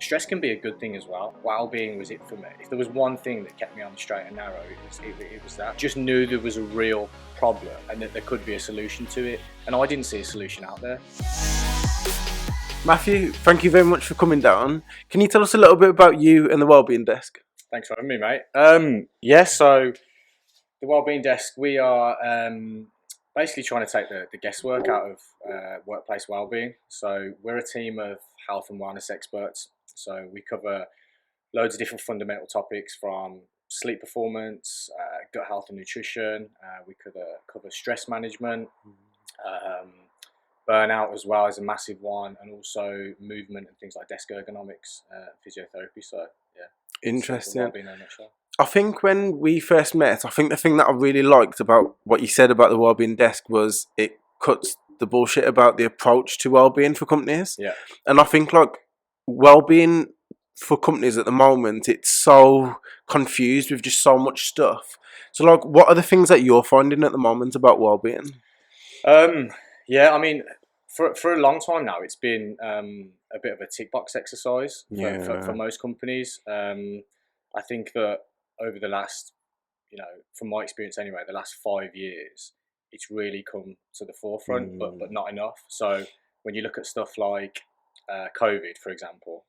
Stress can be a good thing as well. Well-being was it for me. If there was one thing that kept me on the straight and narrow, it was that. Just knew there was a real problem and that there could be a solution to it. And I didn't see a solution out there. Matthew, thank you very much for coming down. Can you tell us a little bit about you and the Wellbeing Desk? Thanks for having me, mate. So the Wellbeing Desk, we are basically trying to take the guesswork out of workplace wellbeing. So we're a team of health and wellness experts. So we cover loads of different fundamental topics from sleep performance, gut health and nutrition. We cover stress management, burnout as well as a massive one, and also movement and things like desk ergonomics, physiotherapy. So yeah, Interesting. wellbeing in a nutshell. I think when we first met, I think the thing that I really liked about what you said about the Wellbeing Desk was it cuts the bullshit about the approach to wellbeing for companies. Yeah. And I think like wellbeing for companies at the moment, it's so confused with just so much stuff. So like, what are the things that you're finding at the moment about wellbeing? Yeah, I mean, for a long time now, it's been a bit of a tick box exercise for most companies. I think that over the last, from my experience anyway, the last 5 years, it's really come to the forefront, but not enough. So when you look at stuff like COVID, for example,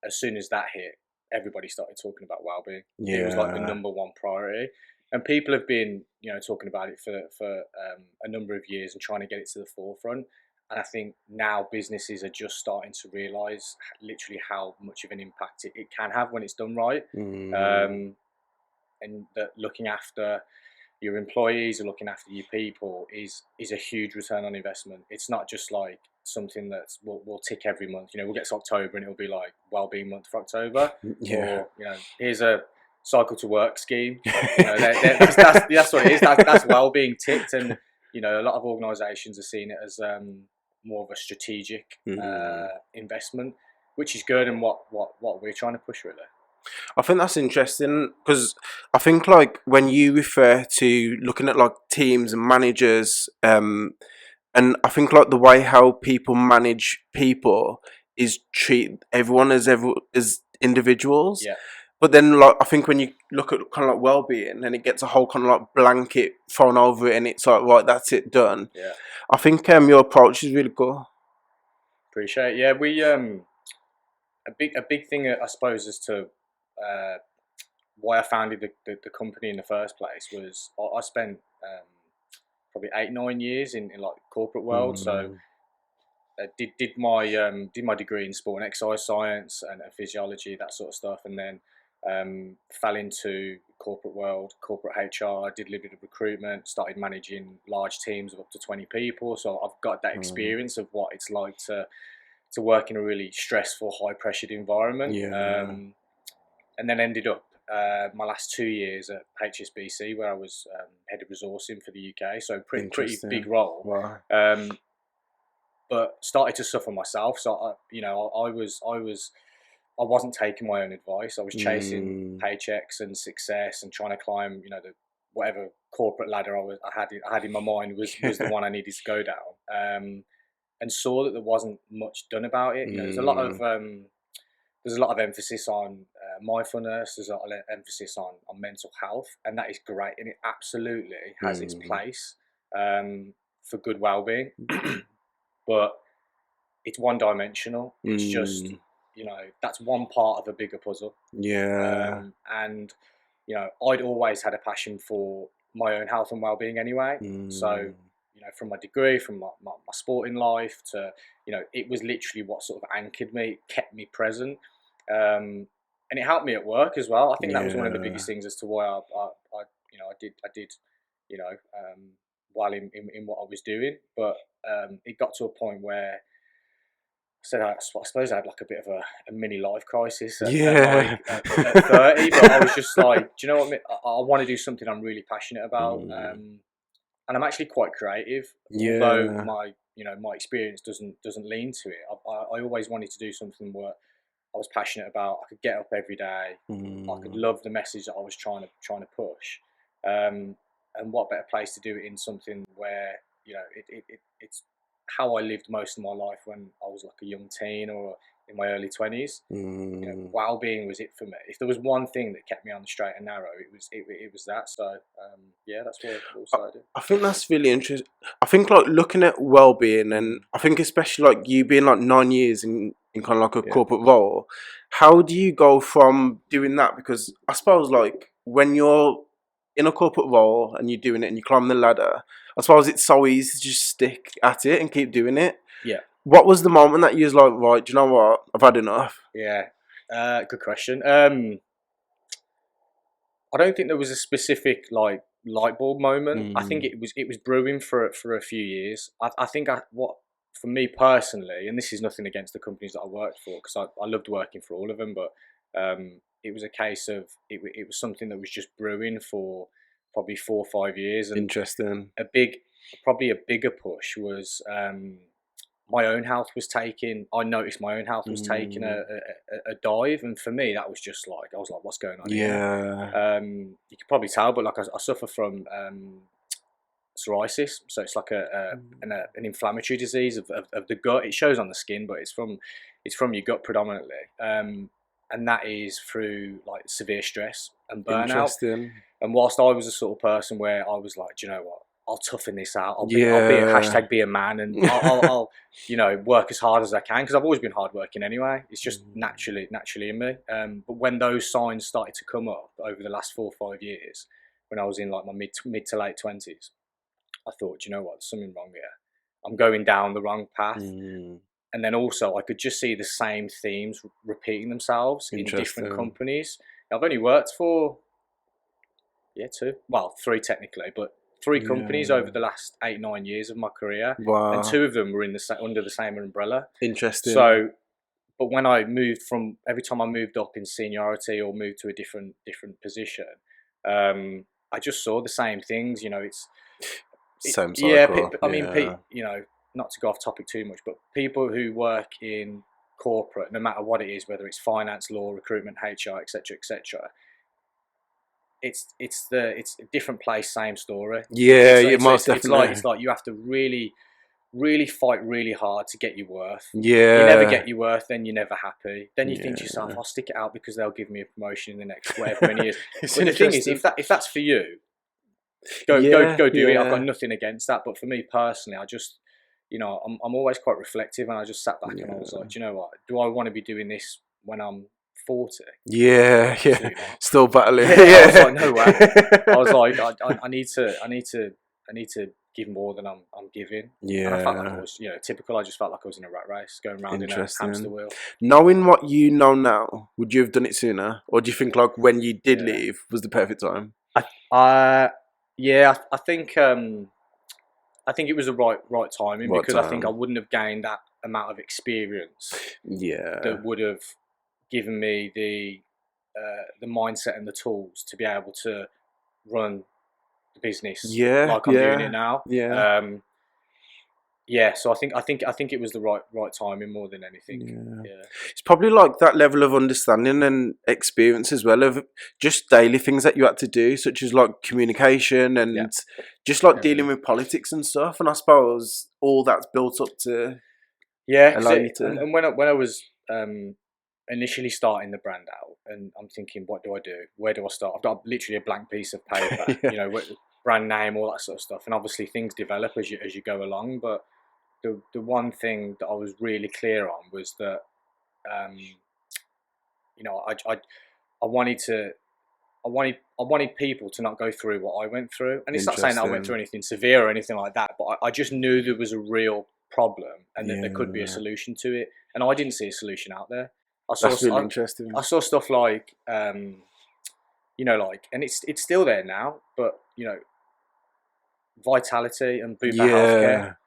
as soon as that hit, everybody started talking about wellbeing. Yeah. It was like the number one priority. And people have been, talking about it for a number of years and trying to get it to the forefront. And I think now businesses are just starting to realise literally how much of an impact it can have when it's done right. And that looking after your employees or looking after your people is a huge return on investment. It's not just like something that we'll tick every month. We'll get to October and it'll be like Wellbeing Month for October. Yeah. Or, here's a cycle to work scheme. That's what it is. That's wellbeing ticked. And, a lot of organisations are seeing it as more of a strategic investment, which is good and what we're trying to push really. I think that's interesting because I think like when you refer to looking at like teams and managers, and I think like the way how people manage people is treat everyone as individuals. Yeah. But then like I think when you look at kind of like well-being, then it gets a whole kind of like blanket thrown over it, and it's like right, that's it, done. Yeah. I think your approach is really cool. Appreciate it. Yeah, we a big thing I suppose as to why I founded the company in the first place was I spent probably 8-9 years in like corporate world. So I did my degree in sport and exercise science and physiology, that sort of stuff, and then fell into corporate world, corporate HR. I did a little bit of recruitment, started managing large teams of up to 20 people. So I've got that experience of what it's like to work in a really stressful, high pressured environment. Yeah. And then ended up my last 2 years at HSBC, where I was head of resourcing for the UK. So pretty big role. Wow. But started to suffer myself. So I wasn't taking my own advice. I was chasing paychecks and success and trying to climb, the whatever corporate ladder I had in my mind was the one I needed to go down. And saw that there wasn't much done about it. There's a lot of emphasis on mindfulness. There's a lot of emphasis on mental health, and that is great, and it absolutely has its place for good well-being. But it's one-dimensional. It's just that's one part of a bigger puzzle. Yeah. And I'd always had a passion for my own health and well-being anyway. So from my degree, from my sporting life to, it was literally what sort of anchored me, kept me present. And it helped me at work as well. I think that was one of the biggest things as to why I did well in what I was doing. But it got to a point where I suppose I had like a bit of a mini life crisis at 30, but I was just like, do you know what? I want to do something I'm really passionate about. And I'm actually quite creative, although my experience doesn't lean to it. I always wanted to do something where I was passionate about. I could get up every day. I could love the message that I was trying to push. And what better place to do it in something where it's how I lived most of my life when I was like a young teen or in my early 20s. Mm. Well-being was it for me. If there was one thing that kept me on the straight and narrow, it was that. So that's where it all started. I think that's really interesting. I think like looking at well-being, and I think especially like you being like 9 years in kind of like a corporate role, how do you go from doing that? Because I suppose like when you're in a corporate role and you're doing it and you climb the ladder, I suppose it's so easy to just stick at it and keep doing it. Yeah. What was the moment that you was like, right, do you know what? I've had enough. Yeah. Good question. I don't think there was a specific like light bulb moment. I think it was brewing for a few years. I think what for me personally, and this is nothing against the companies that I worked for, because I loved working for all of them, but it was a case of it was something that was just brewing for probably 4 or 5 years. And Interesting. probably a bigger push was my own health was taking. I noticed my own health was taking a dive, and for me that was just like I was like, "What's going on here?" You could probably tell, but like I suffer from psoriasis, so it's like an inflammatory disease of the gut. It shows on the skin, but it's from your gut predominantly, and that is through like severe stress and burnout. Interesting. And whilst I was the sort of person where I was like, do you know what? I'll toughen this out. I'll be a #be a man, and I'll work as hard as I can, because I've always been hardworking anyway. It's just naturally in me. But when those signs started to come up over the last 4 or 5 years, when I was in like my mid to late 20s, I thought, do you know what? There's something wrong here. I'm going down the wrong path. And then also I could just see the same themes repeating themselves in different companies. I've only worked for 3 technically, but 3 companies over the last 8-9 years of my career. Wow. And 2 of them were under the same umbrella. Interesting. So, but when I moved every time I moved up in seniority or moved to a different position, I just saw the same things. Same cycle. Yeah, I mean, not to go off topic too much, but people who work in corporate, no matter what it is, whether it's finance, law, recruitment, HR, etc., etc. It's a different place, same story. Yeah, you most definitely. It's like you have to really, really fight really hard to get your worth. Yeah. You never get your worth, then you're never happy. Then you think to yourself, I'll stick it out because they'll give me a promotion in the next whatever many years. But the thing is, if that's for you, go do it. I've got nothing against that. But for me personally, I just, I'm always quite reflective, and I just sat back and I was like, do you know what? Do I want to be doing this when I'm 40? Yeah. Still battling. I was like, no way. I was like, I need to give more than I'm giving. Yeah. And I felt like I was, typical. I just felt like I was in a rat race, going round in a hamster wheel. Knowing what you know now, would you have done it sooner, or do you think like when you did leave was the perfect time? I think it was the right timing, because I think I wouldn't have gained that amount of experience. That would have given me the mindset and the tools to be able to run the business like I'm doing it now. So I think it was the right timing more than anything. It's probably like that level of understanding and experience as well of just daily things that you had to do, such as like communication and just like dealing with politics and stuff. And I suppose all that's built up to allow you to. And when I was initially starting the brand out, and I'm thinking, what do I do? Where do I start? I've got literally a blank piece of paper, brand name, all that sort of stuff. And obviously things develop as you go along. But the one thing that I was really clear on was that, I wanted people to not go through what I went through. And it's not saying that I went through anything severe or anything like that, but I just knew there was a real problem and that there could be a solution to it. And I didn't see a solution out there. That's really interesting. I saw stuff like, and it's still there now, but, Vitality and Bupa Healthcare.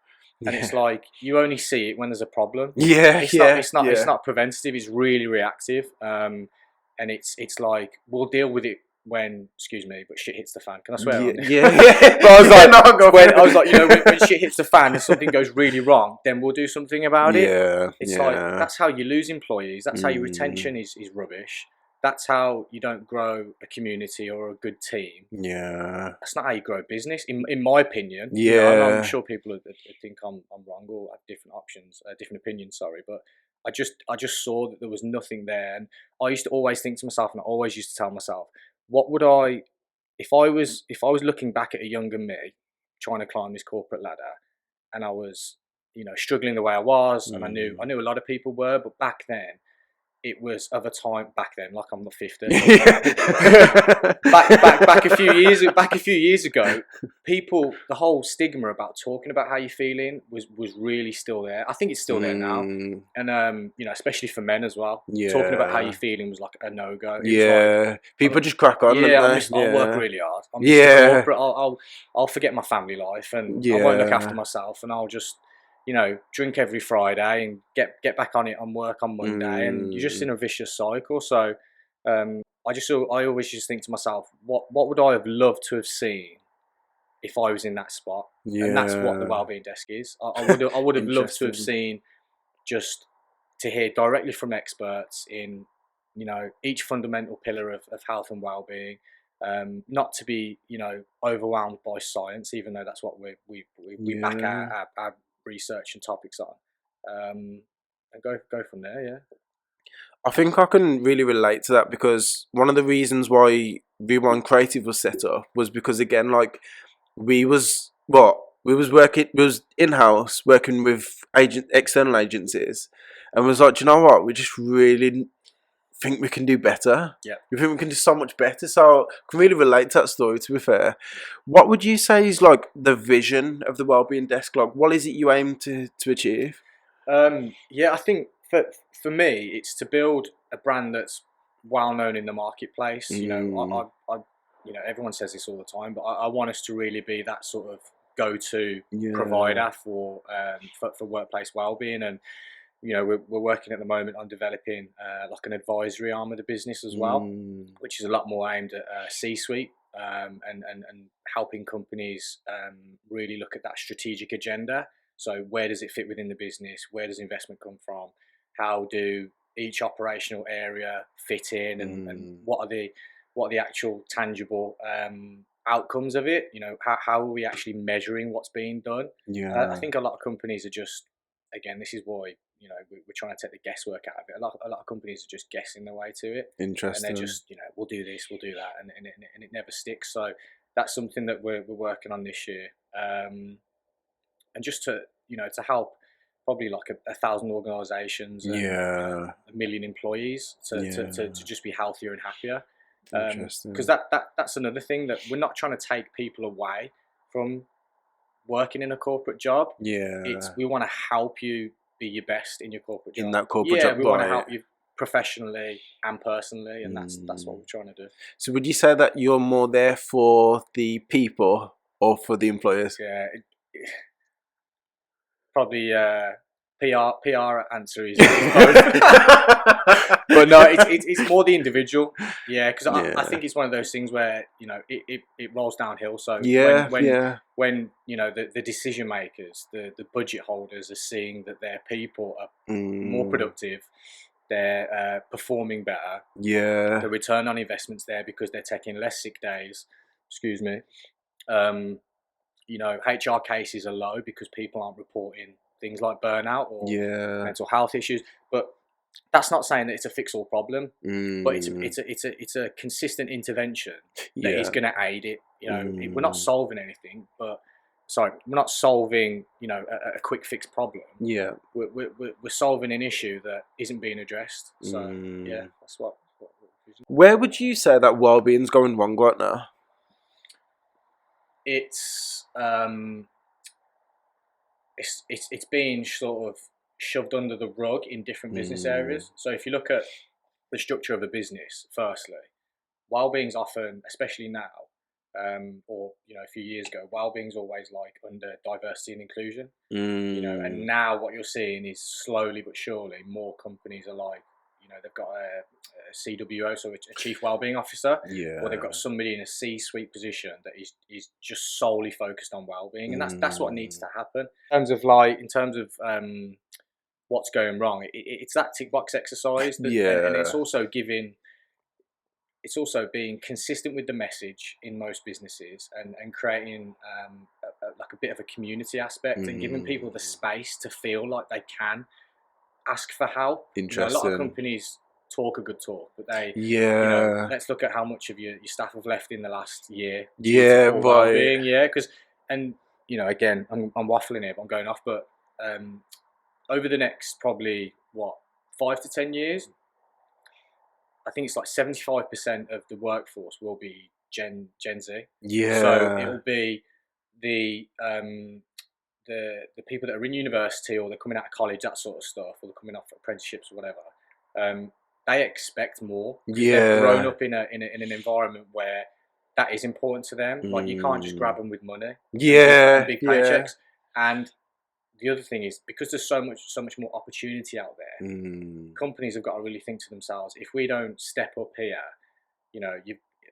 And it's like, you only see it when there's a problem. It's not preventative, it's really reactive. And it's like, we'll deal with it when, excuse me, but shit hits the fan. Can I swear on this? But I was like, when shit hits the fan and something goes really wrong, then we'll do something about it. It's like, that's how you lose employees. That's how your retention is rubbish. That's how you don't grow a community or a good team. That's not how you grow a business, in my opinion. I'm sure people think I'm wrong or have different options, different opinions. Sorry, but I just saw that there was nothing there, and I used to always think to myself, and I always used to tell myself, what would I, if I was looking back at a younger me trying to climb this corporate ladder, and I was, struggling the way I was, and I knew a lot of people were, but back then it was of a time back then, like I'm not 50. back a few years ago, people, the whole stigma about talking about how you're feeling was really still there. I think it's still there now, and especially for men as well. Yeah. Talking about how you're feeling was like a no-go. Yeah, people just crack on. Yeah, don't they? I'll work really hard. I'm Yeah. corporate. I'll forget my family life, and I won't look after myself, and I'll just drink every Friday and get back on it on work on Monday, and you're just in a vicious cycle. So I always just think to myself, what would I have loved to have seen if I was in that spot? Yeah. And that's what the Wellbeing Desk is. I would have loved to have seen, just to hear directly from experts in each fundamental pillar of health and well-being. Not to be overwhelmed by science, even though that's what we back our research and topics on, and go from there. Yeah, I think I can really relate to that, because one of the reasons why Rewind Creative was set up was because, again, like we was in-house working with external agencies, and was like, do you know what, we just really think we can do better. Yeah, we think we can do so much better. So I can really relate to that story, to be fair. What would you say is like the vision of the Wellbeing Desk? Like, what is it you aim to achieve? I think for me, it's to build a brand that's well known in the marketplace. Everyone says this all the time, but I want us to really be that sort of go-to provider for workplace well-being. And we're working at the moment on developing like an advisory arm of the business as well, which is a lot more aimed at C-suite, and helping companies really look at that strategic agenda. So where does it fit within the business? Where does investment come from? How do each operational area fit in, and what are the actual tangible outcomes of it? How are we actually measuring what's being done? I think a lot of companies are just, again, this is why we're trying to take the guesswork out of it. A lot of companies are just guessing their way to it. Interesting. And they're just we'll do this, we'll do that, and it never sticks. So that's something that we're working on this year, and just to help probably like 1,000 organisations and 1 million employees to just be healthier and happier. Because that's another thing, that we're not trying to take people away from working in a corporate job. We want to help you be your best in your corporate job. In that corporate job, we want to help you professionally and personally, and that's what we're trying to do. So would you say that you're more there for the people or for the employers? Yeah, probably PR answer is both. But no, it's more the individual. Yeah, because I think it's one of those things where it rolls downhill. So when the decision makers, the budget holders are seeing that their people are more productive, they're performing better. Yeah, the return on investment's there because they're taking less sick days. Excuse me. HR cases are low because people aren't reporting things like burnout or mental health issues. But that's not saying that it's a fix-all problem. But it's a consistent intervention that is going to aid it. We're not solving anything, but we're not solving a quick fix problem. Yeah, we're solving an issue that isn't being addressed. So that's what. Where would you say that wellbeing's going wrong right now? It's being sort of shoved under the rug in different business areas. So if you look at the structure of a business, firstly, wellbeing's often, especially now, or a few years ago, wellbeing's always like under diversity and inclusion. And now what you're seeing is slowly but surely more companies are like, they've got a CWO, so a chief wellbeing officer, or they've got somebody in a C-suite position that is just solely focused on wellbeing, and that's what needs to happen. In terms of what's going wrong, it's that tick box exercise, and it's also being consistent with the message in most businesses, and creating like a bit of a community aspect, and giving people the space to feel like they can ask for help. Interesting. A lot of companies talk a good talk, but they, let's look at how much of your staff have left in the last year. Yeah, right. Well-being, because, and again, I'm waffling here, but I'm going off. But over the next probably 5 to 10 years, I think it's like 75% of the workforce will be Gen Z. Yeah. So it'll be the people that are in university, or they're coming out of college, that sort of stuff, or they're coming off apprenticeships or whatever. They expect more. They've grown up in an environment where that is important to them. Like, you can't just grab them with money. And big paychecks. And the other thing is, because there's so much more opportunity out there, companies have got to really think to themselves, if we don't step up here,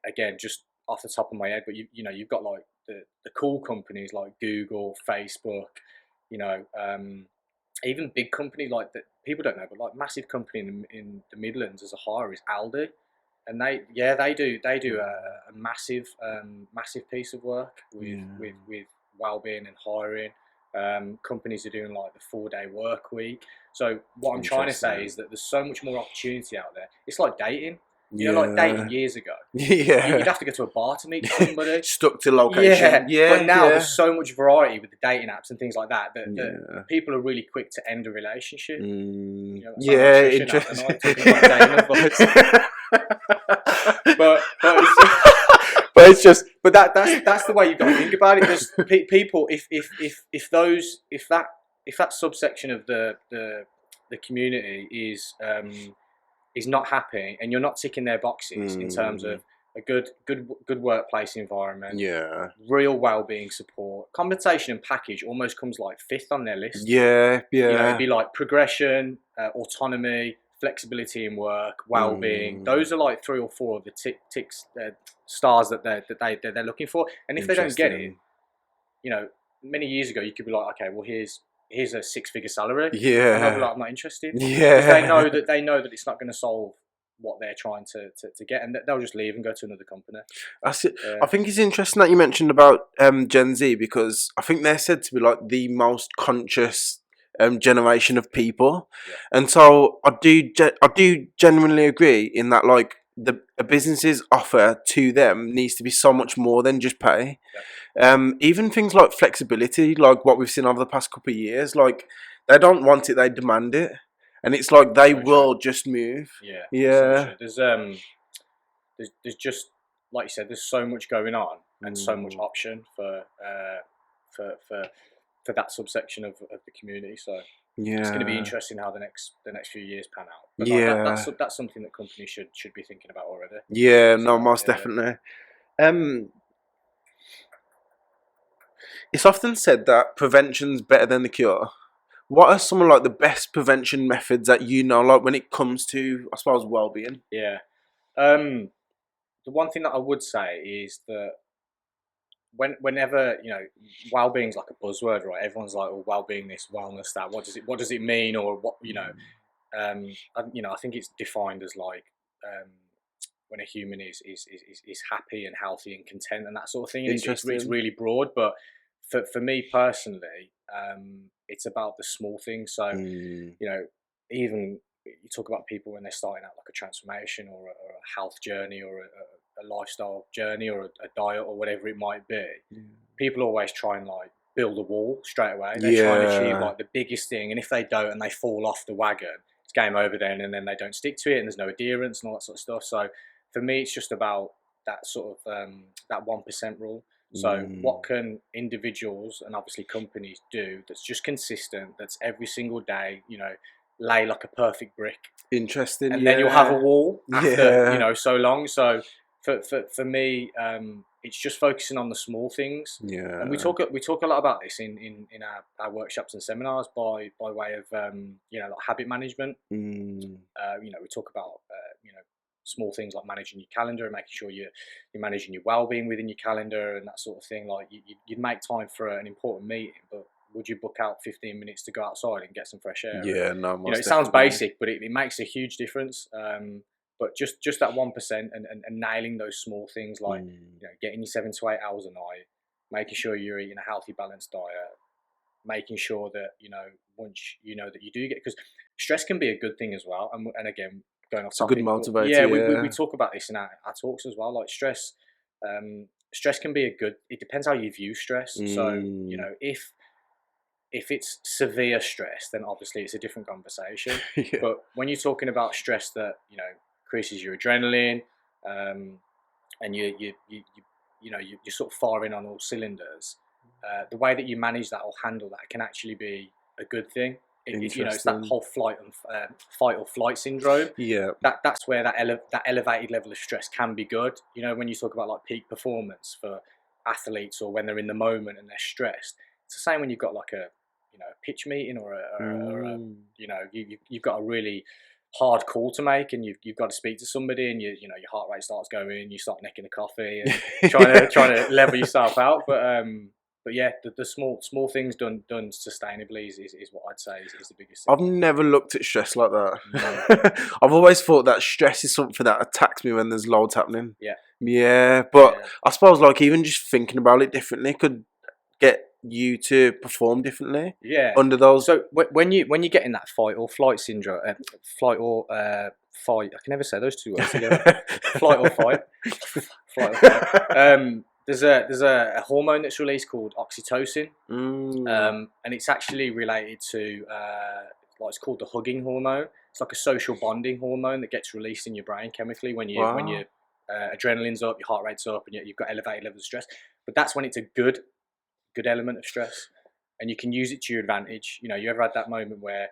again, just off the top of my head, but you've got like the cool companies like Google, Facebook, even big company like that people don't know, but like massive company in the Midlands as a hire is Aldi, and they do a massive piece of work with wellbeing and hiring. Companies are doing like the 4-day work week. So what I'm trying to say is that there's so much more opportunity out there. It's like dating. Like dating years ago. Yeah. You'd have to go to a bar to meet somebody. Stuck to location. Yeah. But now there's so much variety with the dating apps and things like that that people are really quick to end a relationship. Interesting. But it's just, but that's the way you've got to think about it. Because people, if that subsection of the community is not happy, and you're not ticking their boxes in terms of a good workplace environment, real well-being support, compensation and package almost comes like 5th on their list. It'd be like progression, autonomy, flexibility in work, well-being. Those are like 3 or 4 of the stars that they're looking for. And if they don't get it, many years ago you could be like, okay, well, here's a 6-figure salary. And I'll be like, I'm not interested. Because they know that it's not going to solve what they're trying to get, and they'll just leave and go to another company. That's it. I think it's interesting that you mentioned about Gen Z, because I think they're said to be like the most conscious generation of people, and so I do genuinely agree in that, like, the businesses offer to them needs to be so much more than just pay. Even things like flexibility, like what we've seen over the past couple of years, like, they don't want it, they demand it, and it's like they will just move. There's just, like you said, there's so much going on and so much option for that subsection of the community. So it's going to be interesting how the next few years pan out. But that's something that companies should be thinking about already. Most definitely. It's often said that prevention's better than the cure. What are some of like the best prevention methods that like when it comes to, I suppose, well-being? The one thing that I would say is that whenever well-being's like a buzzword, right? Everyone's like, oh, well-being this, wellness that. What does it mean? Or what I think it's defined as like when a human is happy and healthy and content and that sort of thing. It's really broad, but for me personally, it's about the small things. So even you talk about people when they're starting out like a transformation or a health journey or a lifestyle journey or a diet or whatever it might be. People always try and like build a wall straight away. They try and achieve like the biggest thing, and if they don't and they fall off the wagon, it's game over then, and then they don't stick to it, and there's no adherence and all that sort of stuff. So for me, it's just about that sort of that 1% rule. So what can individuals and obviously companies do that's just consistent, that's every single day, lay like a perfect brick. Interesting. And then you'll have a wall after, so long. So for me, it's just focusing on the small things. And we talk a lot about this in our workshops and seminars by way of like habit management. We talk about small things like managing your calendar and making sure you're managing your well-being within your calendar and that sort of thing. Like you'd make time for an important meeting, but would you book out 15 minutes to go outside and get some fresh air? It sounds basic, but it makes a huge difference. But just that 1% and nailing those small things, like getting your 7 to 8 hours a night, making sure you're eating a healthy, balanced diet, making sure that once that you do get, because stress can be a good thing as well. And again, going off It's a good topic, motivator. yeah, Yeah. we talk about this in our talks as well. Like stress, stress can be a good. It depends how you view stress. So you know, if it's severe stress, then obviously it's a different conversation. Yeah. But when you're talking about stress that, you know, increases your adrenaline, and you're sort of firing on all cylinders, the way that you manage that or handle that can actually be a good thing. You know, it's that whole fight or flight syndrome. Yeah. That's where that elevated level of stress can be good. You know, when you talk about like peak performance for athletes, or when they're in the moment and they're stressed, it's the same when you've got like a, you know, a pitch meeting or a you know, you've got a really hard call to make, and you've got to speak to somebody, and you know, your heart rate starts going, you start necking the coffee and trying to level yourself out. But yeah, the small things done sustainably is what I'd say is the biggest thing. I've never looked at stress like that. I've always thought that stress is something that attacks me when there's loads happening. Yeah, but I suppose like even just thinking about it differently could get you to perform differently. Yeah. Under those. So when you get in that fight or flight syndrome, fight. I can never say those two words together. Flight or fight. Flight or fight. There's a hormone that's released called oxytocin, and it's actually related to it's called the hugging hormone. It's like a social bonding hormone that gets released in your brain chemically when your adrenaline's up, your heart rate's up, and you've got elevated levels of stress. But that's when it's a good element of stress, and you can use it to your advantage. You know, you ever had that moment where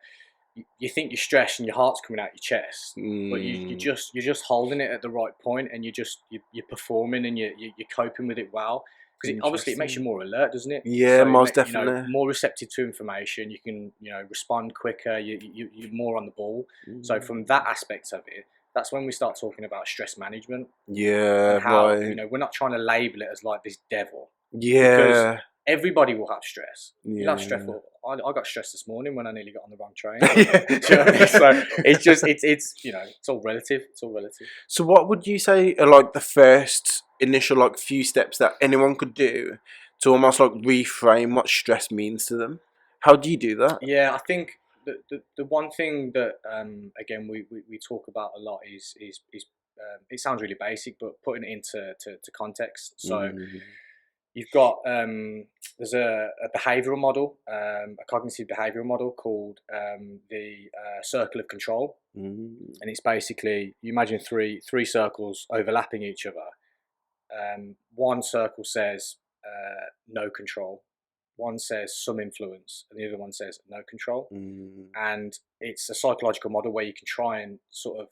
you think you're stressed and your heart's coming out your chest, but you're just holding it at the right point, and you're performing, and you're coping with it well, because obviously it makes you more alert, doesn't it? Yeah, so most definitely. You know, more receptive to information. You can, you know, respond quicker. You're more on the ball. So from that aspect of it, that's when we start talking about stress management. Yeah, and how you know, we're not trying to label it as like this devil. Yeah. Because everybody will have stress. You'll have stressful. I got stressed this morning when I nearly got on the wrong train. So, you know what I mean? So it's just it's you know, it's all relative. It's all relative. So what would you say are like the first initial like few steps that anyone could do to almost like reframe what stress means to them? How do you do that? Yeah, I think the one thing that again we talk about a lot is it sounds really basic, but putting it into context. So you've got there's a behavioural model, a cognitive behavioural model called the circle of control, and it's basically, you imagine three circles overlapping each other. One circle says no control, one says some influence, and the other one says no control. And it's a psychological model where you can try and sort of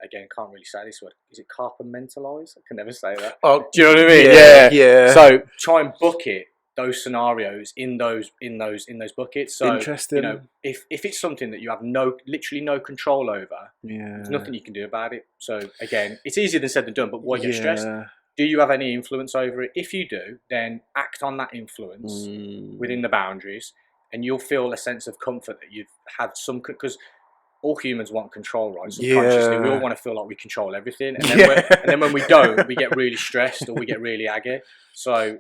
again, can't really say this word. Is it compartmentalize? I can never say that. Oh, do you know what I mean? Yeah. So try and bucket those scenarios in those buckets. So interesting. You know, if it's something that you have literally no control over, there's nothing you can do about it. So again, it's easier than said than done. But why get stressed? Do you have any influence over it? If you do, then act on that influence within the boundaries, and you'll feel a sense of comfort that you've had some, because all humans want control, right? Subconsciously, we all want to feel like we control everything, and then when we don't, we get really stressed or we get really aggy. So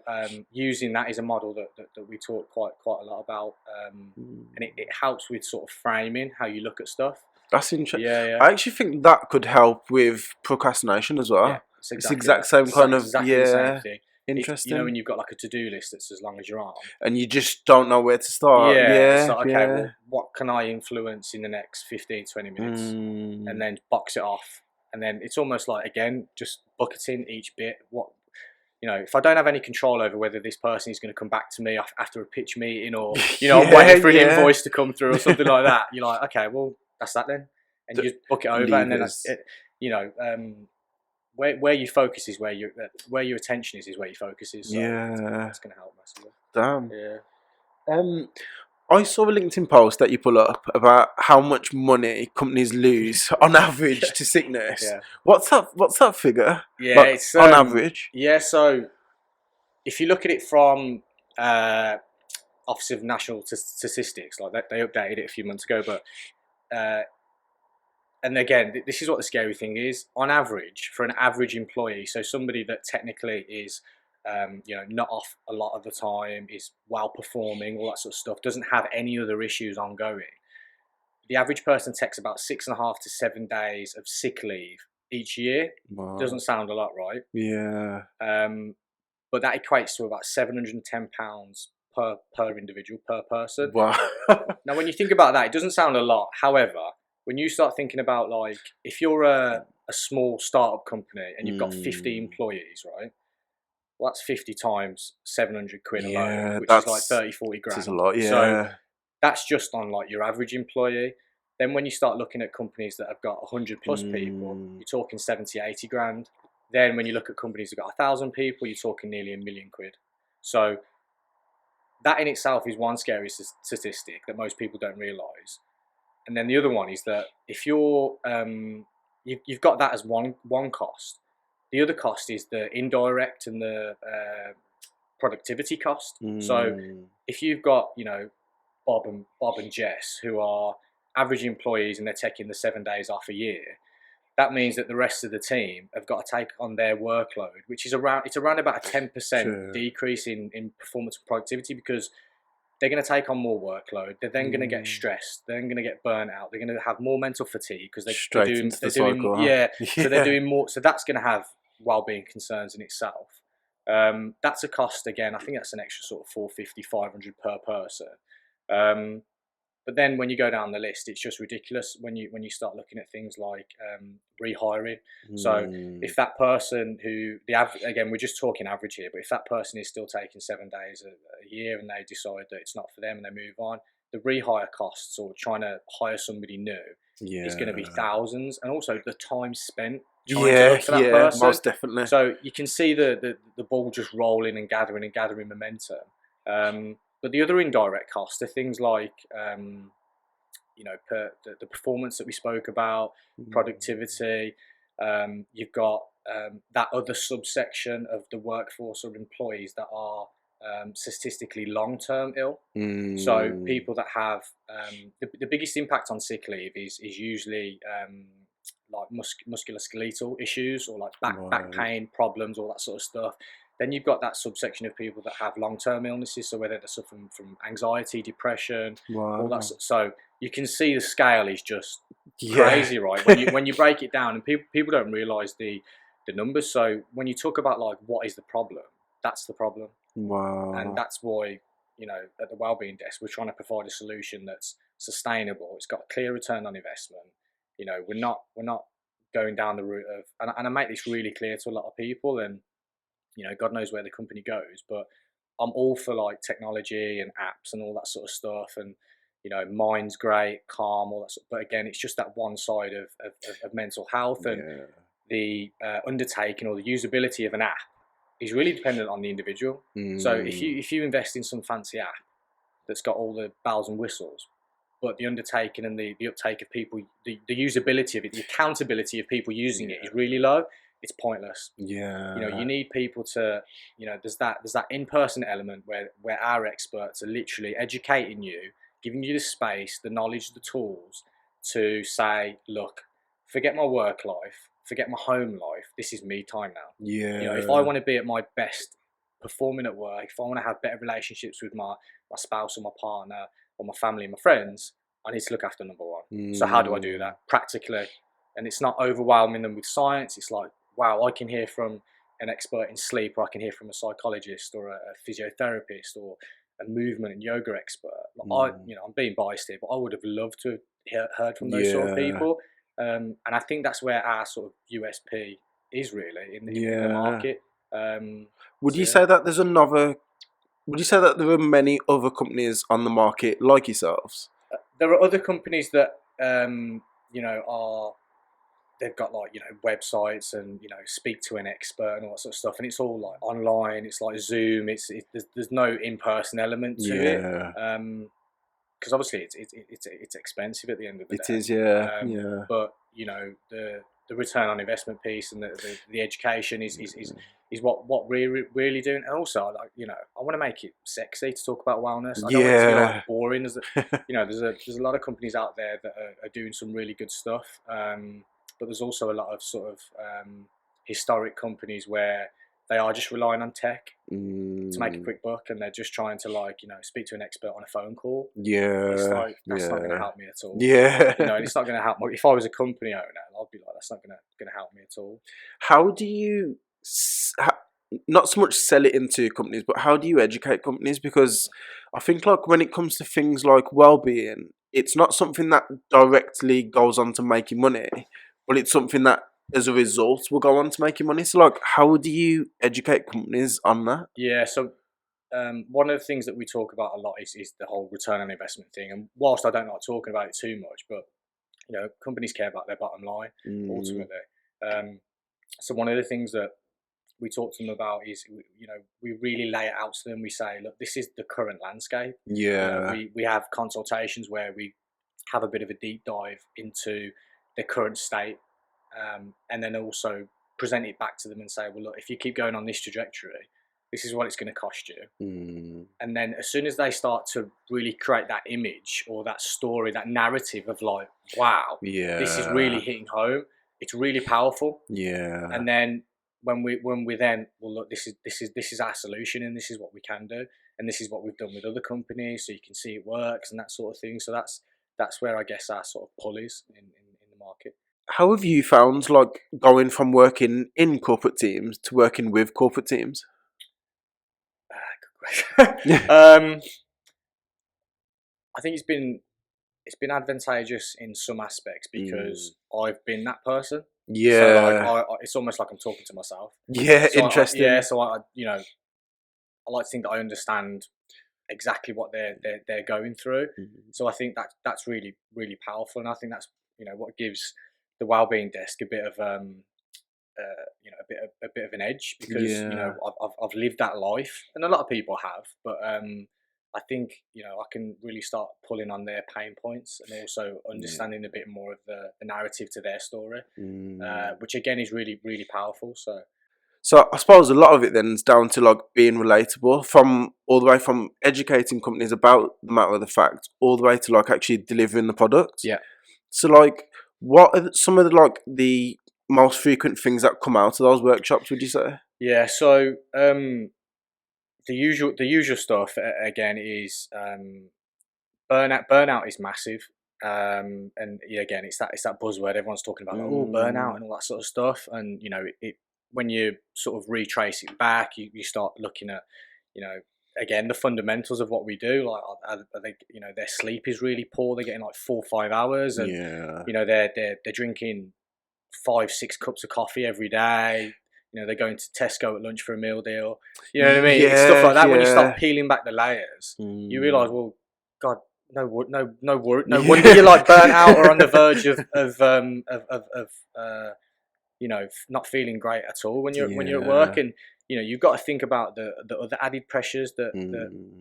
using that is a model that we talk quite a lot about, and it helps with sort of framing how you look at stuff. That's interesting. Yeah. I actually think that could help with procrastination as well. Yeah, it's exact same kind of the same thing. Interesting. You know, when you've got like a to-do list that's as long as your arm, and you just don't know where to start. It's like, okay, well, what can I influence in the next 15-20 minutes, and then box it off. And then it's almost like, again, just bucketing each bit. What, you know, if I don't have any control over whether this person is going to come back to me after a pitch meeting, or, you know, I'm waiting for an invoice to come through or something like that, you're like, okay, well, that's that then, and you just book it over, and then that's it. You know, where you focus is where your attention is where your focus is. So that's going to help massively. Damn. Yeah. I saw a LinkedIn post that you put up about how much money companies lose on average to sickness. Yeah. What's that figure? Yeah, like, it's on average. Yeah, so if you look at it from Office of National Statistics, like they updated it a few months ago, but and again, this is what the scary thing is. On average, for an average employee, so somebody that technically is, you know, not off a lot of the time, is well performing, all that sort of stuff, doesn't have any other issues ongoing, the average person takes about 6.5 to 7 days of sick leave each year. Wow. Doesn't sound a lot, right? Yeah. But that equates to about £710 per individual, per person. Wow. Now, when you think about that, it doesn't sound a lot. However, when you start thinking about, like, if you're a small startup company and you've got 50 employees, right? Well, that's 50 times 700 quid alone, which is like 30, 40 grand. That's a lot, yeah. So that's just on like your average employee. Then when you start looking at companies that have got 100 plus people, you're talking 70, 80 grand. Then when you look at companies that got 1,000 people, you're talking nearly £1 million. So that in itself is one scary statistic that most people don't realise. And then the other one is that if you're you've got that as one cost. The other cost is the indirect and the productivity cost. So if you've got, you know, Bob and Jess, who are average employees and they're taking the 7 days off a year, that means that the rest of the team have got to take on their workload, which is around about a 10% decrease in performance and productivity, because they're going to take on more workload. They're then going to get stressed. They're then going to get burnt out. They're going to have more mental fatigue because they're doing So they're doing more. So that's going to have well-being concerns in itself. That's a cost again. I think that's an extra sort of 450, 500 per person. But then when you go down the list, it's just ridiculous when you start looking at things like rehiring. So if that person again, we're just talking average here, but if that person is still taking 7 days a year and they decide that it's not for them and they move on, the rehire costs or trying to hire somebody new is going to be thousands, and also the time spent trying to look for that person. Most definitely. So you can see the ball just rolling and gathering momentum. But the other indirect costs are things like, you know, the performance that we spoke about, productivity. You've got that other subsection of the workforce or employees that are statistically long-term ill. So people that have the biggest impact on sick leave is usually like musculoskeletal issues or like back pain problems, all that sort of stuff. Then you've got that subsection of people that have long-term illnesses, so whether they're suffering from anxiety, depression, all that. So you can see the scale is just crazy, right? When you break it down, and people don't realise the numbers. So when you talk about like what is the problem, that's the problem. And that's why, you know, at the Wellbeing Desk, we're trying to provide a solution that's sustainable. It's got a clear return on investment. You know, we're not going down the route of, and I make this really clear to a lot of people, and you know, God knows where the company goes, but I'm all for like technology and apps and all that sort of stuff. And, you know, Mind's great, Calm, all that stuff. But again, it's just that one side of mental health, and the undertaking or the usability of an app is really dependent on the individual. So if you invest in some fancy app that's got all the bells and whistles, but the undertaking and the uptake of people, the usability of it, the accountability of people using it is really low, it's pointless. You know, you need people to, you know, there's that in-person element where our experts are literally educating you, giving you the space, the knowledge, the tools to say, look, forget my work life, forget my home life, this is me time now. You know, if I want to be at my best performing at work, if I want to have better relationships with my spouse or my partner or my family and my friends, I need to look after number one. So how do I do that practically? And it's not overwhelming them with science. It's like, wow, I can hear from an expert in sleep, or I can hear from a psychologist or a physiotherapist or a movement and yoga expert. Like I'm being biased here, but I would have loved to have heard from those sort of people. And I think that's where our sort of USP is really in the market. Would you say that there's would you say that there are many other companies on the market like yourselves? There are other companies that, you know, they've got like, you know, websites and, you know, speak to an expert and all that sort of stuff. And it's all like online. It's like Zoom. There's no in-person element to it. Because obviously it's expensive at the end of the day. It is, But, you know, the return on investment piece and the education is what we're really doing. And also, like, you know, I want to make it sexy to talk about wellness. I don't want it to be like boring. You know, there's a lot of companies out there that are doing some really good stuff. But there's also a lot of sort of historic companies where they are just relying on tech Mm. to make a quick buck, and they're just trying to, like, you know, speak to an expert on a phone call. Yeah. It's like, that's not going to Yeah. help me at all. Yeah. You know, and it's not going to help me. If I was a company owner, I'd be like, that's not going to help me at all. How do you, not so much sell it into companies, but how do you educate companies? Because I think, like, when it comes to things like well-being, it's not something that directly goes on to making money, but it's something that, as a result, will go on to making money. So, like, how do you educate companies on that? Yeah, so one of the things that we talk about a lot is the whole return on investment thing. And whilst I don't like talking about it too much, but, you know, companies care about their bottom line ultimately. Um, so one of the things that we talk to them about is, you know, we really lay it out to them. We say, look, this is the current landscape. Yeah. We have consultations where we have a bit of a deep dive into the current state, and then also present it back to them and say, well, look, if you keep going on this trajectory, this is what it's going to cost you. And then as soon as they start to really create that image or that story, that narrative of like, wow, this is really hitting home, it's really powerful. Yeah. And then when we then, well, look, this is our solution, and this is what we can do, and this is what we've done with other companies, so you can see it works and that sort of thing. So that's where I guess our sort of pull is in the market. How have you found, like, going from working in corporate teams to working with corporate teams? Good question. I think it's been advantageous in some aspects because I've been that person. Yeah. So like, it's almost like I'm talking to myself. Yeah, So interesting. so I, you know, I like to think that I understand exactly what they're going through. So I think that's really, really powerful, and I think that's, you know, what gives the Wellbeing Desk a bit of you know, a bit of an edge, because you know, I've lived that life, and a lot of people have, but I think, you know, I can really start pulling on their pain points and also understanding a bit more of the narrative to their story, which again is really, really powerful. So I suppose a lot of it then is down to, like, being relatable, from all the way from educating companies about the matter of the fact, all the way to, like, actually delivering the product. Yeah. So, like, what are some of the, like, the most frequent things that come out of those workshops, would you say? Yeah. So the usual stuff again is burnout. Burnout is massive. And yeah, again, it's that buzzword everyone's talking about, like, oh, burnout and all that sort of stuff. And you know, it when you sort of retrace it back, you start looking at, you know, again, the fundamentals of what we do. Like, are they, you know, their sleep is really poor. They're getting like 4 or 5 hours, and you know, they're drinking 5-6 cups of coffee every day. You know, they're going to Tesco at lunch for a meal deal. You know what I mean? It's stuff like that. When you start peeling back the layers, you realise, well, God, no wonder you're like burnt out or on the verge of you know, not feeling great at all when you're at work. And you know, you've got to think about the other added pressures that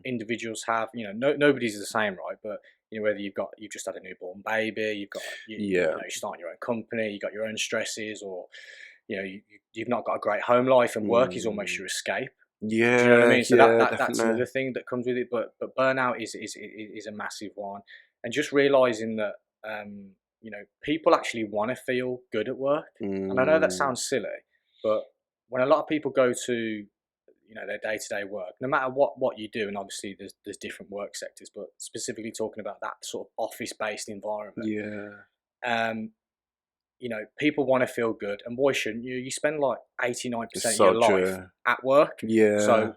individuals have. You know, nobody's the same, right? But you know, whether you've just had a newborn baby, you've got you know, you're starting your own company, you've got your own stresses, or you know, you've not got a great home life, and work is almost your escape. Yeah. Do you know what I mean? So that's definitely another thing that comes with it. But burnout is a massive one, and just realizing that you know, people actually want to feel good at work. And I know that sounds silly, but when a lot of people go to, you know, their day-to-day work, no matter what you do, and obviously there's different work sectors, but specifically talking about that sort of office-based environment, you know, people want to feel good, and why shouldn't you? You spend like 89% of your life at work, so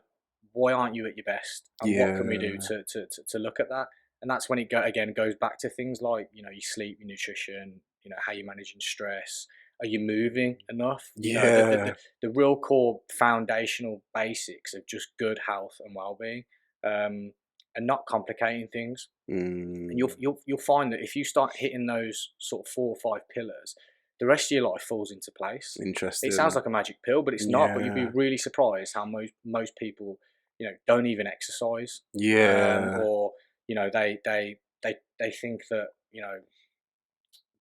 why aren't you at your best? And what can we do to look at that? And that's when it goes back to things like, you know, your sleep, your nutrition, you know, how you're managing stress. Are you moving enough? You know, the real core foundational basics of just good health and well-being, and not complicating things. And you'll find that if you start hitting those sort of 4 or 5 pillars, the rest of your life falls into place. Interesting. It sounds like a magic pill, but it's not. But you'd be really surprised how most people, you know, don't even exercise. Or you know, they think that, you know,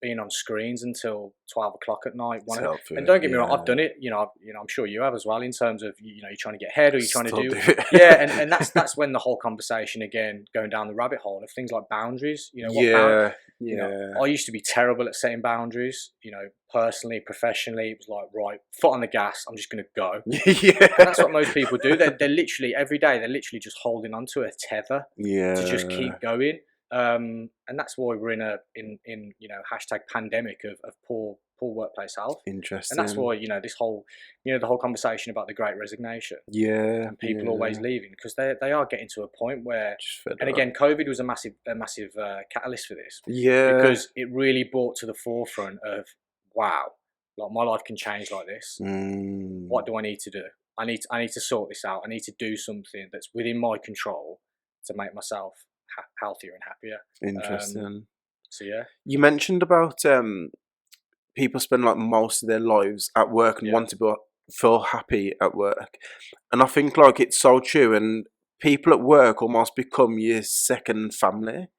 being on screens until 12 o'clock at night. Self-care, And don't get me wrong, yeah. I've done it. I'm sure you have as well. In terms of you're trying to get ahead, or you're trying Still to do it. yeah. And that's when the whole conversation again going down the rabbit hole of things like boundaries. Yeah, I used to be terrible at setting boundaries. Personally, professionally, it was like, right, foot on the gas. I'm just going to go. yeah. And that's what most people do. They're literally every day. They're literally just holding onto a tether to just keep going. And that's why we're in hashtag pandemic of poor workplace health. Interesting. And that's why this whole the whole conversation about the Great Resignation. Yeah. And people always leaving because they are getting to a point where, and up. again, COVID was a massive catalyst for this. Yeah. Because it really brought to the forefront of, wow, like my life can change like this. What do I need to do? I need to sort this out. I need to do something that's within my control to make myself healthier and happier. Interesting. So yeah, you mentioned about people spend like most of their lives at work and want to feel happy at work, and I think like it's so true. And people at work almost become your second family.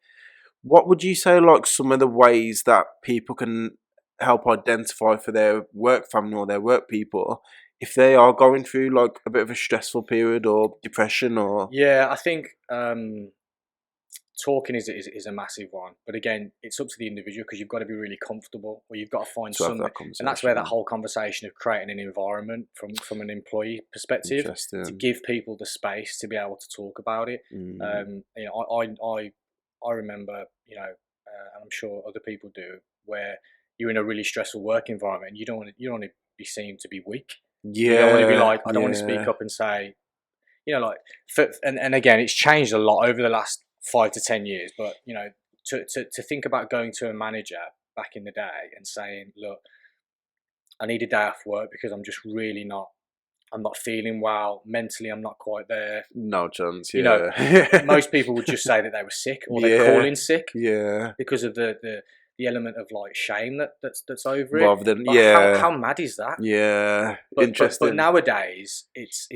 What would you say like some of the ways that people can help identify for their work family or their work people if they are going through like a bit of a stressful period or depression or? Yeah, I think talking is a massive one, but again, it's up to the individual because you've got to be really comfortable, or you've got to find something, and that's where that whole conversation of creating an environment from an employee perspective to give people the space to be able to talk about it. I remember, and I'm sure other people do, where you're in a really stressful work environment. You don't want to be seen to be weak. Yeah, you don't want to be like, I don't want to speak up and say, and again, it's changed a lot over the last 5 to 10 years, but to think about going to a manager back in the day and saying, look, I need a day off work because I'm just really I'm not feeling well mentally. I'm not quite there. No chance. Most people would just say that they were sick, or they're calling sick. Yeah, because of the element of like shame that's over it. Rather than how mad is that? Yeah, interesting. But nowadays, it's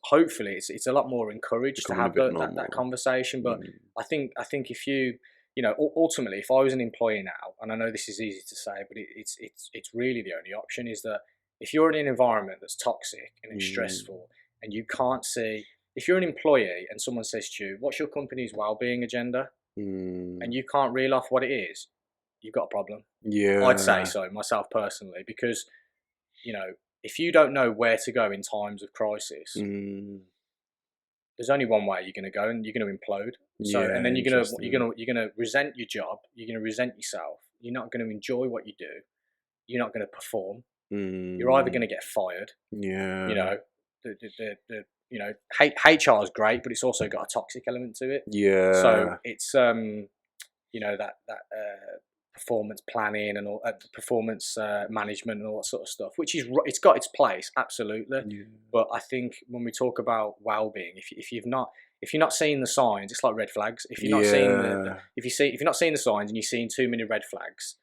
hopefully it's a lot more encouraged to have that conversation. But I think if you ultimately, if I was an employee now, and I know this is easy to say, but it's really the only option, is that if you're in an environment that's toxic and it's stressful, and you can't see, if you're an employee and someone says to you, "What's your company's wellbeing agenda?" and you can't reel off what it is, you've got a problem. Yeah, I'd say so myself personally, because if you don't know where to go in times of crisis, there's only one way you're going to go, and you're going to implode. So, and then you're going to resent your job. You're going to resent yourself. You're not going to enjoy what you do. You're not going to perform. You're either going to get fired. Yeah. HR is great, but it's also got a toxic element to it. Yeah. So it's that performance planning and all performance management and all that sort of stuff, which it's got its place, absolutely. Yeah. But I think when we talk about well-being, if you're not seeing the signs, it's like red flags. If you're not seeing if you're not seeing the signs and you're seeing too many red flags,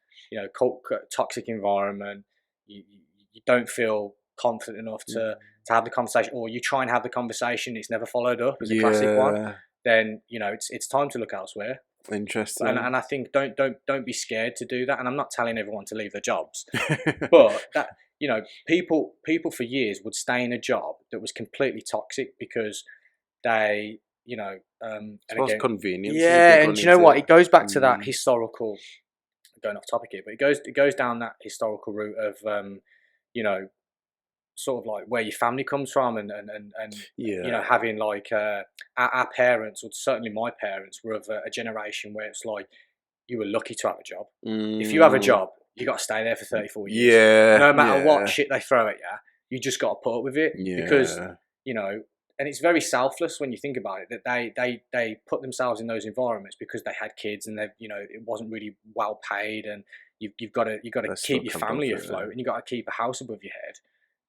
toxic environment, you don't feel confident enough to have the conversation, or you try and have the conversation, it's never followed up, as a classic one, then it's time to look elsewhere. Interesting. And I think don't be scared to do that. And I'm not telling everyone to leave their jobs, but that people for years would stay in a job that was completely toxic because they and again, convenience. Yeah, and do you know what? It goes back to that historical. Going off topic here, but it goes down that historical route of sort of like where your family comes from, and having like our parents, or certainly my parents, were of a generation where it's like you were lucky to have a job. If you have a job, you got to stay there for 34 years. Yeah, no matter what shit they throw at you just got to put up with it, because and it's very selfless when you think about it, that they put themselves in those environments because they had kids, and they it wasn't really well paid, and you've got to keep your family afloat, and you've got to keep a house above your head.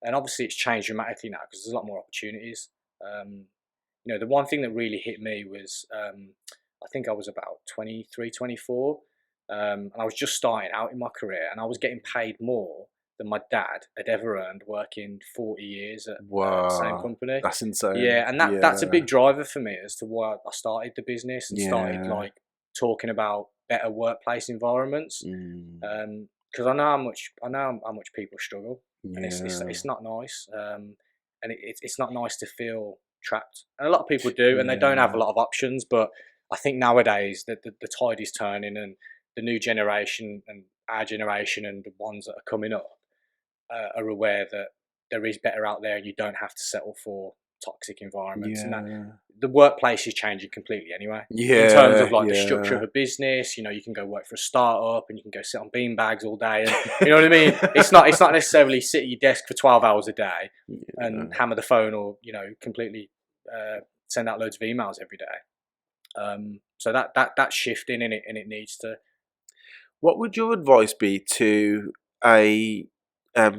And obviously it's changed dramatically now because there's a lot more opportunities. The one thing that really hit me was I think I was about 23, 24, and I was just starting out in my career, and I was getting paid more than my dad had ever earned working 40 years at the same company. That's insane. Yeah, and that's a big driver for me as to why I started the business and started like talking about better workplace environments. Because I know how much people struggle, and it's not nice. And it's not nice to feel trapped. And a lot of people do, and they don't have a lot of options. But I think nowadays the tide is turning, and the new generation and our generation and the ones that are coming up are aware that there is better out there, and you don't have to settle for toxic environments. And that the workplace is changing completely anyway. In terms of like the structure of a business, you can go work for a startup and you can go sit on beanbags all day, and you know what I mean. It's not necessarily sit at your desk for 12 hours a day and hammer the phone, or completely send out loads of emails every day. So that's shifting, and it needs to. What would your advice be to a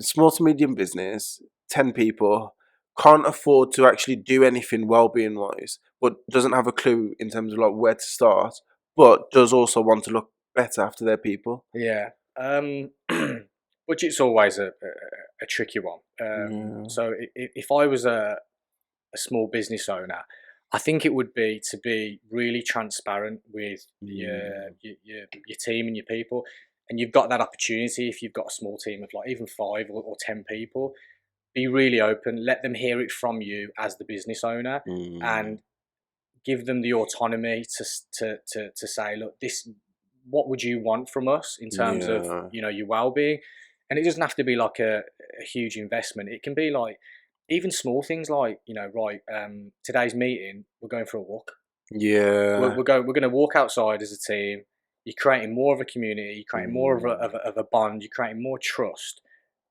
small to medium business, 10 people, can't afford to actually do anything well-being wise, but doesn't have a clue in terms of like where to start, but does also want to look better after their people? Yeah. Budget's always a tricky one. So if I was a small business owner, I think it would be to be really transparent with your team and your people. And you've got that opportunity if you've got a small team of like even 5 or 10 people. Be really open, let them hear it from you as the business owner, and give them the autonomy to say, look, what would you want from us in terms of your well-being? And it doesn't have to be like a huge investment. It can be like even small things like, today's meeting, we're going for a walk. We're going to walk outside as a team. You're creating more of a community, you're creating more of a bond, you're creating more trust.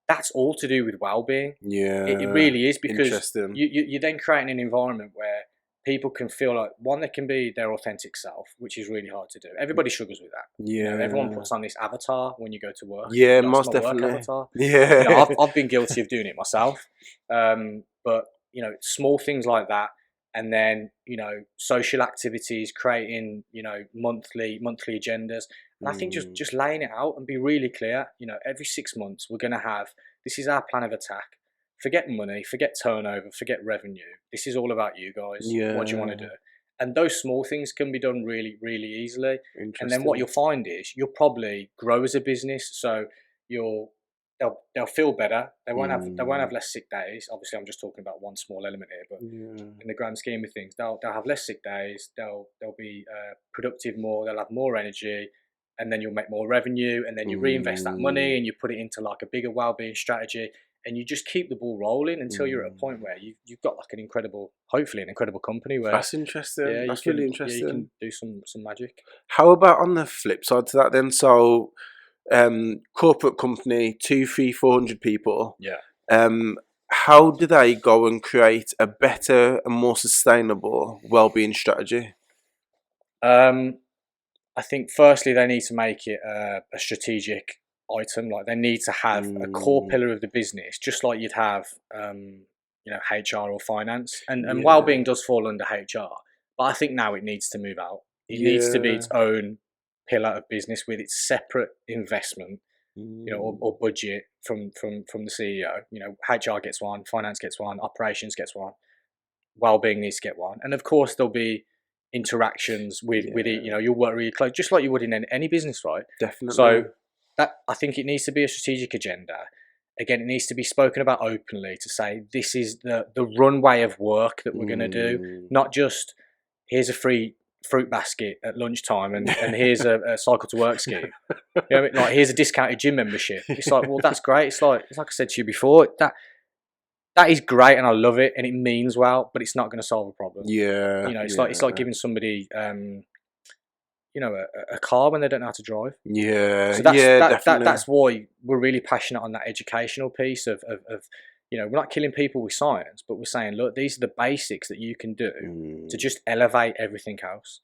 That's all to do with well-being. It really is, because you're then creating an environment where people can feel like, one, they can be their authentic self, which is really hard to do. Everybody struggles with that. Everyone puts on this avatar when you go to work. Most definitely. Work avatar. I've been guilty of doing it myself. But small things like that, and then social activities, creating monthly agendas. And I think just laying it out and be really clear. Every 6 months we're going to have, this is our plan of attack. Forget money, forget turnover, forget revenue. This is all about you guys. What do you want to do? And those small things can be done really, really easily. And then what you'll find is you'll probably grow as a business. So they'll feel better. They won't have less sick days. Obviously, I'm just talking about one small element here, but in the grand scheme of things, they'll have less sick days. They'll be productive more. They'll have more energy. And then you'll make more revenue, and then you reinvest that money and you put it into like a bigger wellbeing strategy, and you just keep the ball rolling until you're at a point where you've got like hopefully an incredible company where. That's interesting. That's really interesting. You can do some magic. How about on the flip side to that then? So, corporate company, 200, 300, 400 people. How do they go and create a better and more sustainable wellbeing strategy? I think firstly they need to make it a strategic item. Like they need to have a core pillar of the business, just like you'd have, HR or finance. And wellbeing does fall under HR, but I think now it needs to move out. It needs to be its own pillar of business with its separate investment, or budget from the CEO. HR gets one, finance gets one, operations gets one, wellbeing needs to get one, and of course there'll be interactions with it. You'll work really close, just like you would in any business, right? Definitely. So that, I think it needs to be a strategic agenda. Again, it needs to be spoken about openly, to say this is the runway of work that we're going to do, not just here's a free fruit basket at lunchtime and here's a cycle to work scheme. Like here's a discounted gym membership. It's like, well, that's great. It's like I said to you before, that is great and I love it and it means well, but it's not going to solve a problem. It's like giving somebody a car when they don't know how to drive. So that's why we're really passionate on that educational piece of we're not killing people with science, but we're saying, look, these are the basics that you can do to just elevate everything else.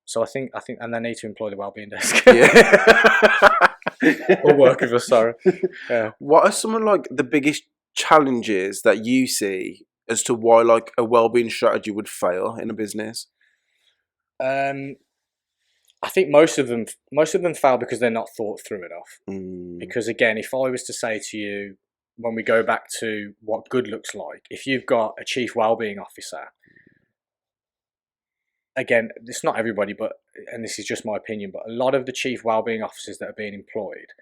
So I think and they need to employ the Wellbeing Desk. Or work with us, sorry. What are some of like the biggest challenges that you see as to why like a wellbeing strategy would fail in a business? I think most of them fail because they're not thought through enough. Because again, if I was to say to you, when we go back to what good looks like, if you've got a chief wellbeing officer, again, it's not everybody, but and this is just my opinion, but a lot of the chief wellbeing officers that are being employed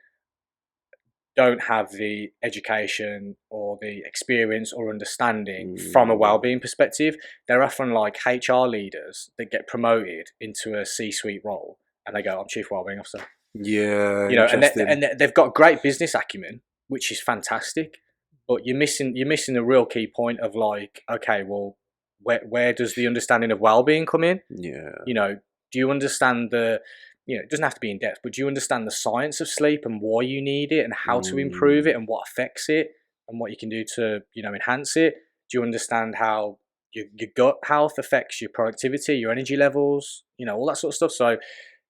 don't have the education or the experience or understanding from a wellbeing perspective. They're often like HR leaders that get promoted into a C-suite role, and they go, "I'm chief wellbeing officer." Yeah, You know, interesting. and they've got great business acumen, which is fantastic, but you're missing the real key point of like, okay, well, where does the understanding of well-being come in? Yeah. You know, do you understand the, you know, it doesn't have to be in depth, but do you understand the science of sleep and why you need it and how to improve it and what affects it and what you can do to, you know, enhance it? Do you understand how your gut health affects your productivity, your energy levels, you know, all that sort of stuff? So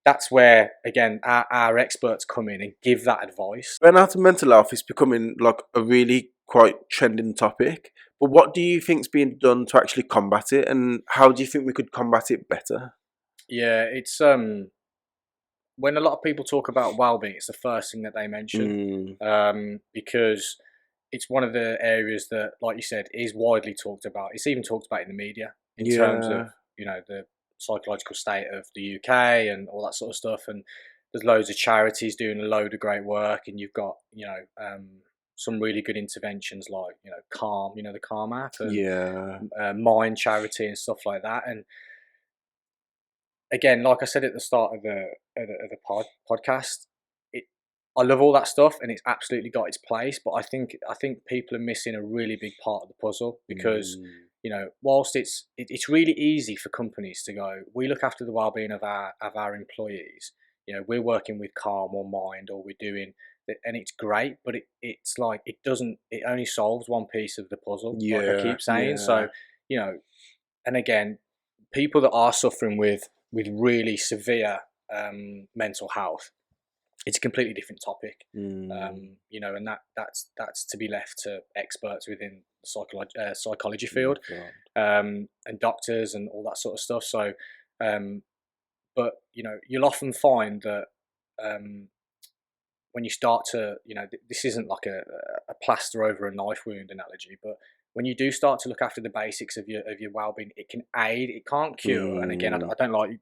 that's where, again, our experts come in and give that advice. Burnout and mental health is becoming like a really quite trending topic. But what do you think's being done to actually combat it, and how do you think we could combat it better? Yeah, it's when a lot of people talk about well-being, it's the first thing that they mention, because it's one of the areas that, like you said, is widely talked about. It's even talked about in the media in terms of, you know, the psychological state of the UK and all that sort of stuff. And there's loads of charities doing a load of great work, and you've got, you know, some really good interventions like, you know, Calm, you know, the Calm app, and Mind charity and stuff like that. And again, like I said at the start of the podcast, I love all that stuff, and it's absolutely got its place. But I think people are missing a really big part of the puzzle, because you know, whilst it's really easy for companies to go, we look after the well-being of our employees. You know, we're working with Calm or Mind, or we're doing, and it's great, but it's like it only solves one piece of the puzzle, like I keep saying. So, you know, and again, people that are suffering with really severe mental health, it's a completely different topic. You know, and that's to be left to experts within the psychology field, and doctors and all that sort of stuff. So, but you know, you'll often find that when you start to, you know, this isn't like a plaster over a knife wound analogy, but when you do start to look after the basics of your well-being, it can aid. It can't cure. And again, I don't like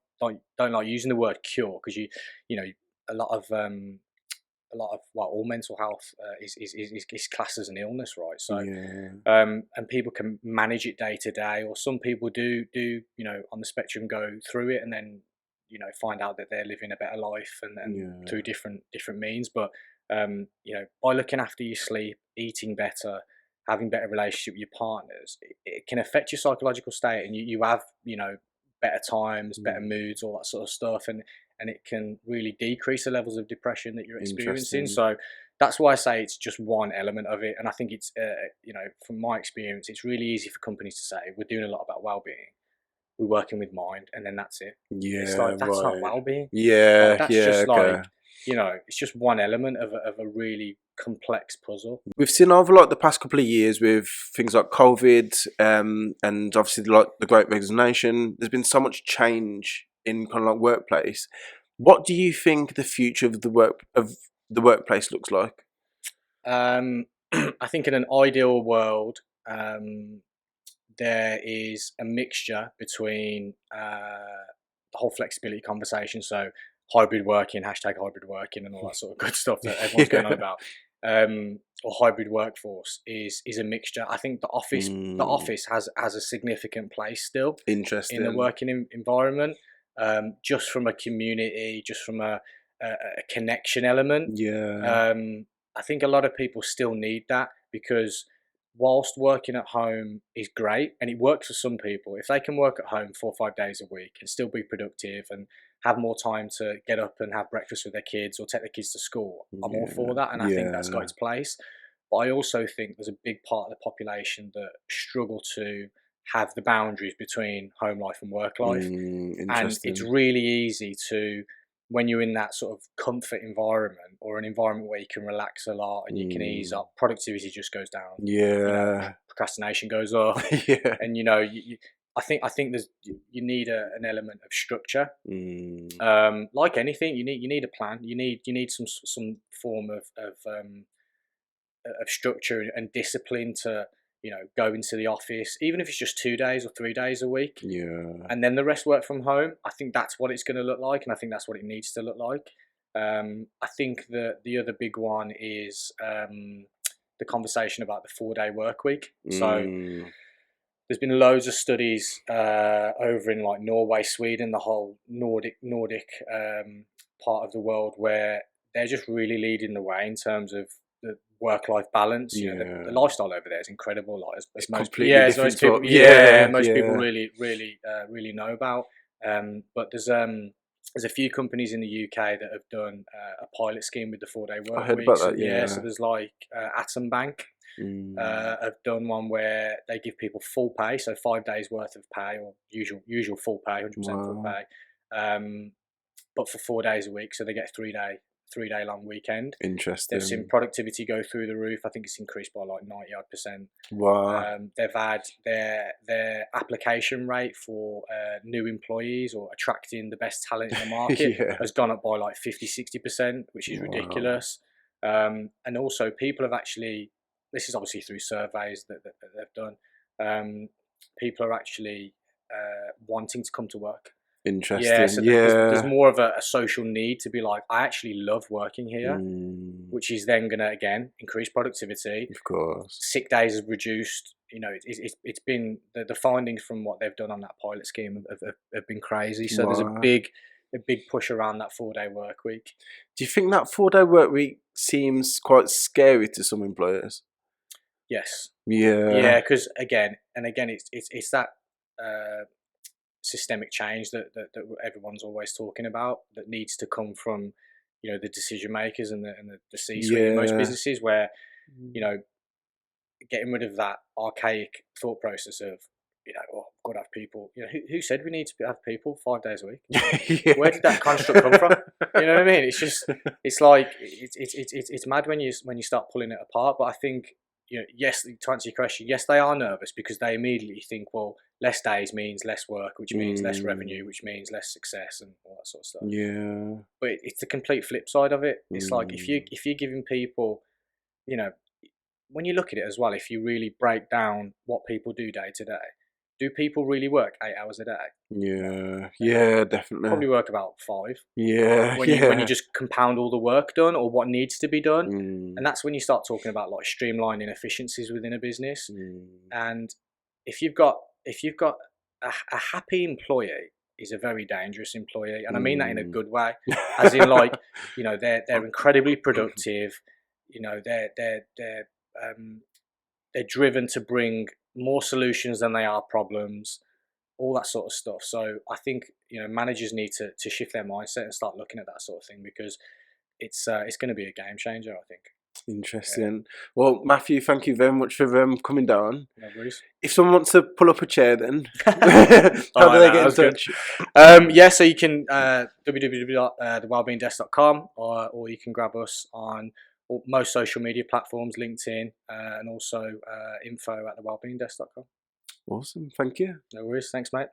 using the word cure, because you know, a lot of well, all mental health is classed as an illness, right? So and people can manage it day to day, or some people do, you know, on the spectrum, go through it and then, you know, find out that they're living a better life and through different means. But you know, by looking after your sleep, eating better, having better relationship with your partners, it can affect your psychological state, and you have, you know, better times, better moods, all that sort of stuff, and it can really decrease the levels of depression that you're experiencing. So that's why I say it's just one element of it. And I think it's, you know, from my experience, it's really easy for companies to say, we're doing a lot about well-being, we're working with Mind, and then that's it. It's like, that's not well-being. Like, that's just like, you know, it's just one element of a really complex puzzle. We've seen over like the past couple of years with things like COVID, and obviously like the Great Resignation, there's been so much change in kind of like workplace. What do you think the future of the workplace looks like? I think in an ideal world, there is a mixture between the whole flexibility conversation, so hybrid working, hashtag hybrid working, and all that sort of good stuff that everyone's going on about. Or hybrid workforce is a mixture. I think the office has a significant place still in the working environment, just from a community, just from a connection element. I think a lot of people still need that, because whilst working at home is great, and it works for some people, if they can work at home 4 or 5 days a week and still be productive and have more time to get up and have breakfast with their kids or take their kids to school, I'm all for that, and I think that's got its place. But I also think there's a big part of the population that struggle to have the boundaries between home life and work life. And it's really easy to, when you're in that sort of comfort environment, or an environment where you can relax a lot and you can ease up, productivity just goes down. You know, procrastination goes up. And you know, I think there's, you need an element of structure. Like anything, you need a plan. You need some form of structure and discipline to go into the office, even if it's just 2 days or 3 days a week, Yeah. and then the rest work from home. I think that's what it's going to look like, and I think that's what it needs to look like. I think that the other big one is the conversation about the 4-day work week. So there's been loads of studies over in like Norway, Sweden, the whole Nordic part of the world, where they're just really leading the way in terms of the work-life balance. The lifestyle over there is incredible. Like as most people, most people really know about. But there's a few companies in the UK that have done a pilot scheme with the 4-day work week. I heard about that. Yeah. So there's like Atom Bank. Have done one where they give people full pay, so 5 days worth of pay, or usual full pay, 100% full pay, but for 4 days a week, so they get a 3-day long weekend. Interesting. They've seen productivity go through the roof. I think it's increased by like 90%. Wow. They've had their application rate for new employees or attracting the best talent in the market has gone up by like 50-60%, which is ridiculous. And also people have actually, this is obviously through surveys that they've done, people are actually wanting to come to work. Interesting. Yeah, so there's more of a social need to be like, I actually love working here, which is then going to, again, increase productivity. Of course. Sick days have reduced. It's been, the findings from what they've done on that pilot scheme have been crazy. So there's a big push around that 4-day work week. Do you think that 4-day work week seems quite scary to some employers? Yes. Yeah. Because again, it's that systemic change that everyone's always talking about, that needs to come from the decision makers and the C-suite in most businesses, where getting rid of that archaic thought process of we've got to have people. Who said we need to have people 5 days a week? Where did that construct come from? You know what I mean? It's just, it's like it's mad when you start pulling it apart. But I think yes, to answer your question, yes, they are nervous because they immediately think, well, less days means less work, which means less revenue, which means less success, and all that sort of stuff. Yeah. But it's the complete flip side of it. It's like if you're giving people, when you look at it as well, if you really break down what people do day to day, do people really work 8 hours a day? Yeah, definitely. Probably work about 5. Yeah. When you just compound all the work done or what needs to be done, and that's when you start talking about like streamlining efficiencies within a business. And if you've got a happy employee is a very dangerous employee, and I mean that in a good way, as in like they're incredibly productive. They're driven to bring more solutions than they are problems, all that sort of stuff. So I think managers need to shift their mindset and start looking at that sort of thing, because it's going to be a game changer, I think. Interesting. Well, Matthew, thank you very much for coming down. No worries. If someone wants to pull up a chair, then how do they get in touch? So you can www.thewellbeingdesk.com, or you can grab us on most social media platforms, LinkedIn, and also info@thewellbeingdesk.com. Awesome. Thank you. No worries. Thanks, mate.